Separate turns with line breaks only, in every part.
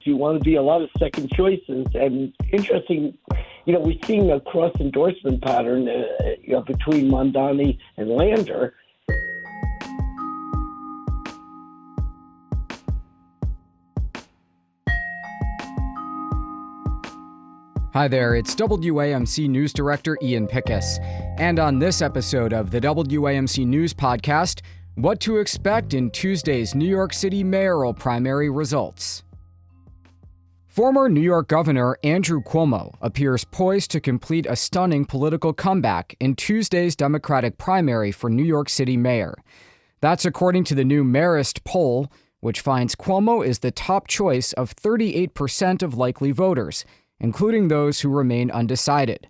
you want to be a lot of second choices. And interesting, we're seeing a cross-endorsement pattern between Mamdani and Lander.
Hi there, it's WAMC News Director Ian Pickus. And on this episode of the WAMC News Podcast, what to expect in Tuesday's New York City mayoral primary results. Former New York Governor Andrew Cuomo appears poised to complete a stunning political comeback in Tuesday's Democratic primary for New York City mayor. That's according to the new Marist Poll, which finds Cuomo is the top choice of 38% of likely voters, including those who remain undecided.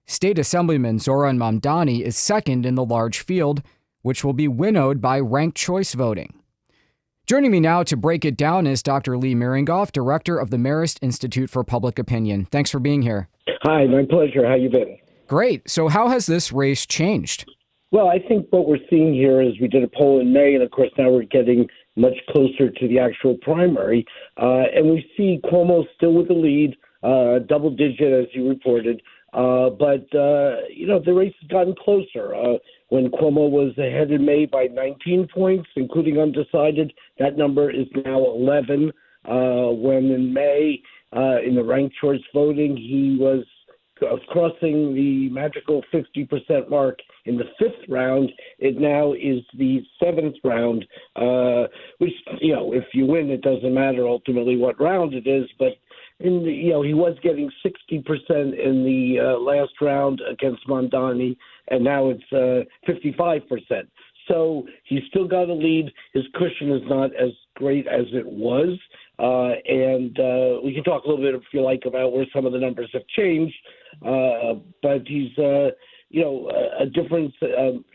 State Assemblyman Zoran Mamdani is second in the large field, which will be winnowed by ranked choice voting. Joining me now to break it down is Dr. Lee Miringoff, director of the Marist Institute for Public Opinion. Thanks for being here.
Hi, my pleasure. How you been?
Great. So how has this race changed?
Well, I think what we're seeing here is we did a poll in May, and of course now we're getting much closer to the actual primary. And we see Cuomo still with the lead, double digit, as you reported. But the race has gotten closer. When Cuomo was ahead in May by 19 points, including undecided, that number is now 11. When in May, in the ranked choice voting, he was crossing the magical 50% mark in the fifth round. It now is the seventh round, which, if you win, it doesn't matter ultimately what round it is, but he was getting 60% in the last round against Mamdani, and now it's 55%. So he's still got a lead. His cushion is not as great as it was. And we can talk a little bit, if you like, about where some of the numbers have changed. But he's, a difference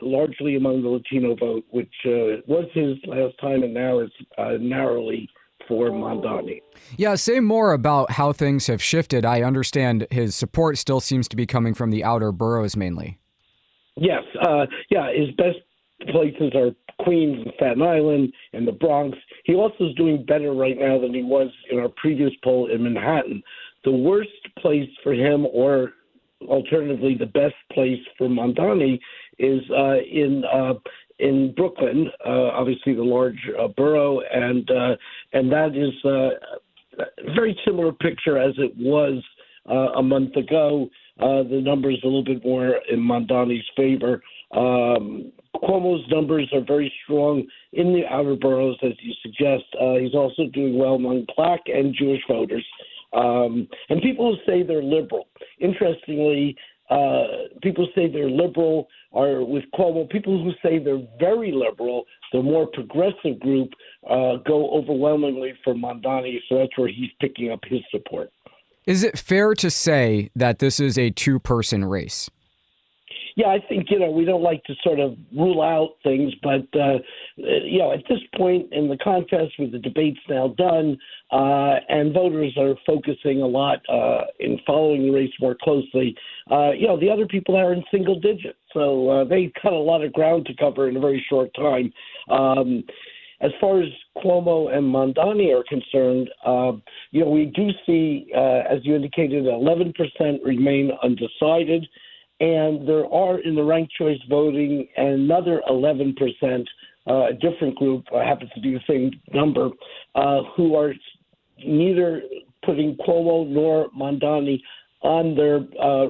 largely among the Latino vote, which was his last time, and now it's narrowly for Mamdani.
Yeah, say more about how things have shifted. I understand his support still seems to be coming from the outer boroughs mainly.
Yes. His best places are Queens and Staten Island and the Bronx. He also is doing better right now than he was in our previous poll in Manhattan. The worst place for him, or alternatively the best place for Mamdani, is in Brooklyn, obviously the large borough, and that is a very similar picture as it was a month ago. The numbers a little bit more in Mamdani's favor. Cuomo's numbers are very strong in the outer boroughs, as you suggest. He's also doing well among Black and Jewish voters. And people who say they're liberal. Interestingly, people say they're liberal are with Cuomo. People who say they're very liberal, the more progressive group, go overwhelmingly for Mamdani, so that's where he's picking up his support.
Is it fair to say that this is a two-person race?
Yeah, I think, we don't like to sort of rule out things, but, at this point in the contest with the debates now done, and voters are focusing a lot in following the race more closely, the other people are in single digits. So they cut a lot of ground to cover in a very short time. As far as Cuomo and Mamdani are concerned, we do see, as you indicated, 11% remain undecided. And there are, in the ranked choice voting, another 11%, a different group, happens to be the same number, who are neither putting Cuomo nor Mamdani on their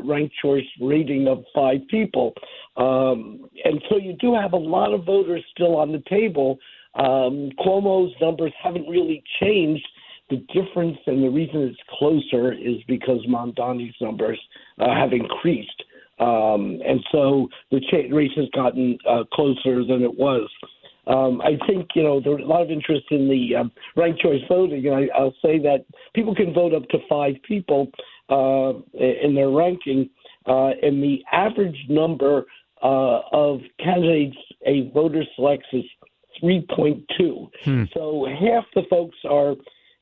ranked choice rating of 5 people. And so you do have a lot of voters still on the table. Cuomo's numbers haven't really changed. The difference and the reason it's closer is because Mamdani's numbers have increased. And so the race has gotten closer than it was. I think, there's a lot of interest in the ranked choice voting, and I'll say that people can vote up to 5 people in their ranking, and the average number of candidates a voter selects is 3.2. So half the folks are,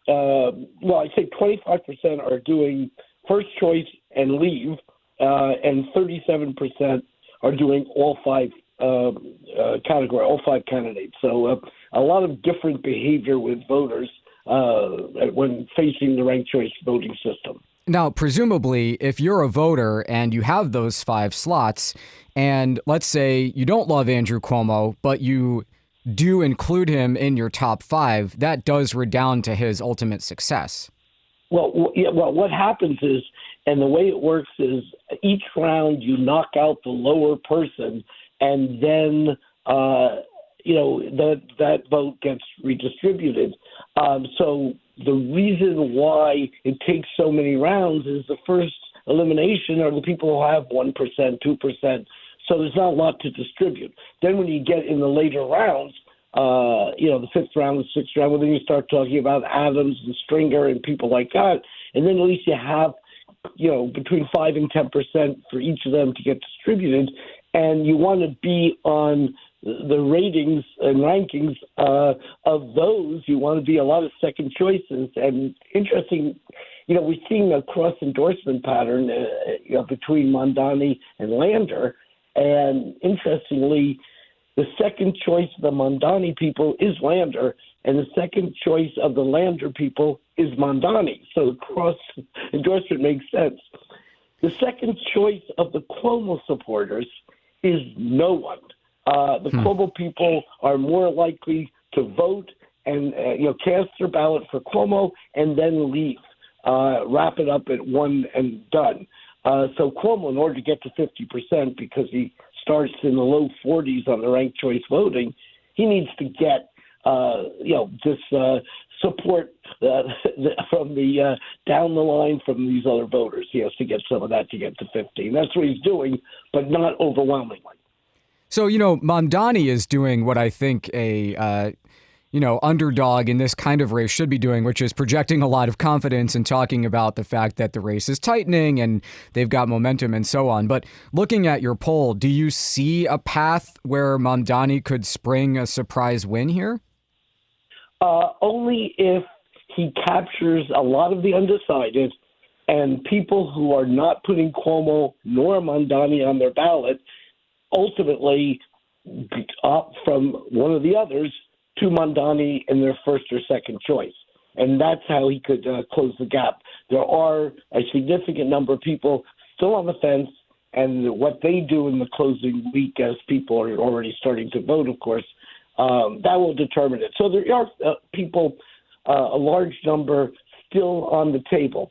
I'd say 25% are doing first choice and leave, and 37% are doing all 5 all 5 candidates. So a lot of different behavior with voters. when facing the ranked choice voting system.
Now, presumably, if you're a voter and you have those 5 slots, and let's say you don't love Andrew Cuomo, but you do include him in your top 5, that does redound to his ultimate success.
Well, what happens is, and the way it works is, each round you knock out the lower person, and then that vote gets redistributed. So the reason why it takes so many rounds is the first elimination are the people who have 1%, 2%. So there's not a lot to distribute. Then when you get in the later rounds, the 5th round, the 6th round, well, then you start talking about Adams and Stringer and people like that. And then at least you have, between 5 and 10% for each of them to get distributed. And you want to be on the ratings and rankings of those. You want to be a lot of second choices. And interesting, we're seeing a cross-endorsement pattern between Mamdani and Lander. And interestingly, the second choice of the Mamdani people is Lander, and the second choice of the Lander people is Mamdani. So the cross-endorsement makes sense. The second choice of the Cuomo supporters is no one. The Cuomo people are more likely to vote and cast their ballot for Cuomo and then leave, wrap it up at one and done. So Cuomo, in order to get to 50%, because he starts in the low 40s on the ranked choice voting, he needs to get this support from the down the line from these other voters. He has to get some of that to get to 50. And that's what he's doing, but not overwhelmingly.
So, Mamdani is doing what I think a underdog in this kind of race should be doing, which is projecting a lot of confidence and talking about the fact that the race is tightening and they've got momentum and so on. But looking at your poll, do you see a path where Mamdani could spring a surprise win here?
Only if he captures a lot of the undecided and people who are not putting Cuomo nor Mamdani on their ballot ultimately opt from one of the others to Mamdani in their first or second choice. And that's how he could close the gap. There are a significant number of people still on the fence, and what they do in the closing week as people are already starting to vote, of course, that will determine it. So there are people, a large number, still on the table.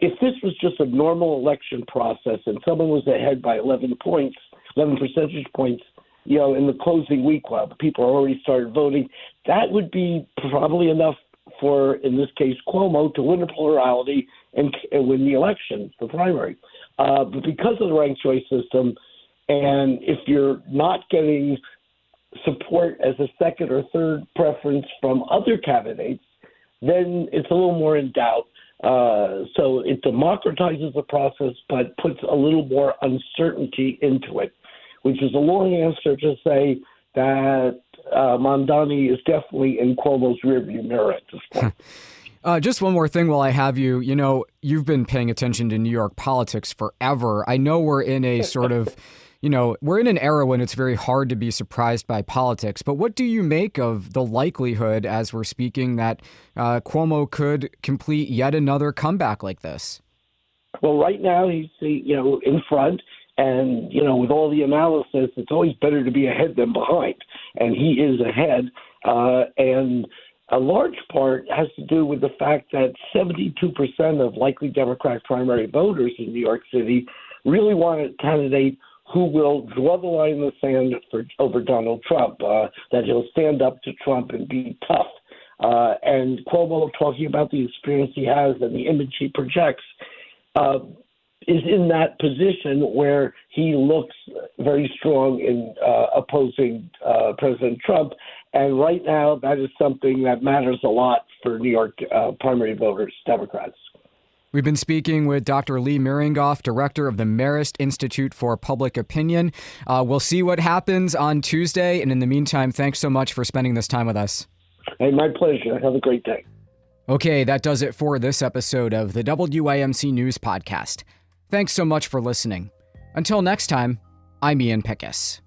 If this was just a normal election process and someone was ahead by 11 percentage points, in the closing week while people already started voting, that would be probably enough for, in this case, Cuomo to win a plurality and win the election, the primary. But because of the ranked choice system, and if you're not getting support as a second or third preference from other candidates, then it's a little more in doubt. So it democratizes the process, but puts a little more uncertainty into it, which is a long answer to say that Mamdani is definitely in Cuomo's rearview mirror at this point.
Just one more thing while I have you. You've been paying attention to New York politics forever. I know we're in a sort of, we're in an era when it's very hard to be surprised by politics. But what do you make of the likelihood, as we're speaking, that Cuomo could complete yet another comeback like this?
Well, right now he's, in front. And, with all the analysis, it's always better to be ahead than behind. And he is ahead. And a large part has to do with the fact that 72% of likely Democratic primary voters in New York City really want a candidate who will draw the line in the sand over Donald Trump, that he'll stand up to Trump and be tough. And Cuomo, talking about the experience he has and the image he projects, is in that position where he looks very strong in opposing President Trump. And right now, that is something that matters a lot for New York primary voters, Democrats.
We've been speaking with Dr. Lee Miringoff, director of the Marist Institute for Public Opinion. We'll see what happens on Tuesday. And in the meantime, thanks so much for spending this time with us.
Hey, my pleasure. Have a great day.
Okay, that does it for this episode of the WAMC News Podcast. Thanks so much for listening. Until next time, I'm Ian Pickus.